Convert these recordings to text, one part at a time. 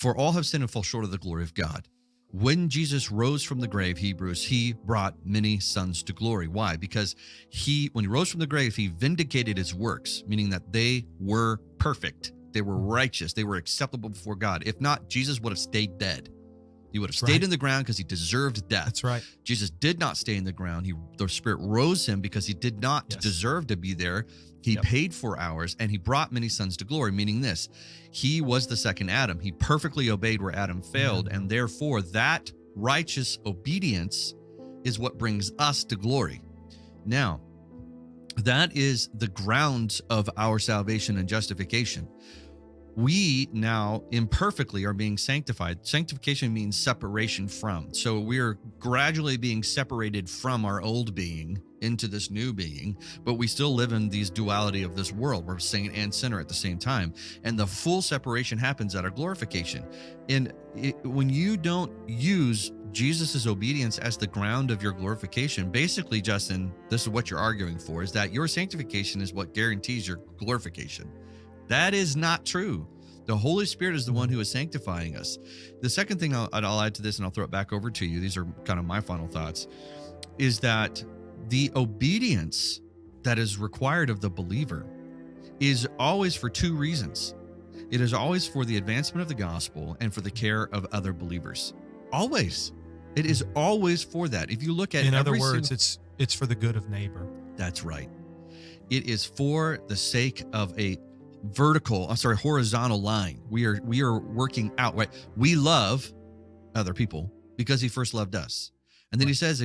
For all have sinned and fall short of the glory of God. When Jesus rose from the grave, Hebrews, he brought many sons to glory. Why? Because when he rose from the grave, he vindicated his works, meaning that they were perfect. They were righteous. They were acceptable before God. If not, Jesus would have stayed dead. He would have stayed in the ground because he deserved death. That's right. Jesus did not stay in the ground. The Spirit rose him because he did not deserve to be there. He paid for ours, and he brought many sons to glory, meaning this: he was the second Adam. He perfectly obeyed where Adam failed, and therefore that righteous obedience is what brings us to glory. Now, that is the grounds of our salvation and justification. We now imperfectly are being sanctified. Sanctification means separation from. So we are gradually being separated from our old being into this new being, but we still live in these duality of this world. We're saint and sinner at the same time. And the full separation happens at our glorification. And when you don't use Jesus's obedience as the ground of your glorification, basically, Justin, this is what you're arguing for, is that your sanctification is what guarantees your glorification. That is not true. The Holy Spirit is the one who is sanctifying us. The second thing I'll add to this, and I'll throw it back over to you, these are kind of my final thoughts, is that the obedience that is required of the believer is always for two reasons. It is always for the advancement of the gospel and for the care of other believers. Always. It is always for that. If you look at in other words, it's for the good of neighbor. That's right. It is for the sake of a horizontal line. We are working out, right? We love other people because he first loved us. And then he says,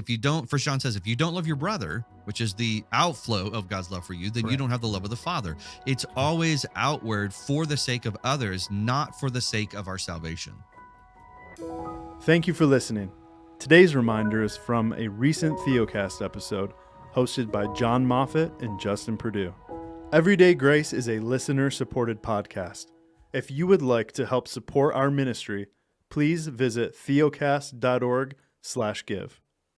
First John says, if you don't love your brother, which is the outflow of God's love for you, then you don't have the love of the Father. It's always outward for the sake of others, not for the sake of our salvation. Thank you for listening. Today's reminder is from a recent Theocast episode hosted by John Moffitt and Justin Perdue. Everyday Grace is a listener-supported podcast. If you would like to help support our ministry, please visit theocast.org/give.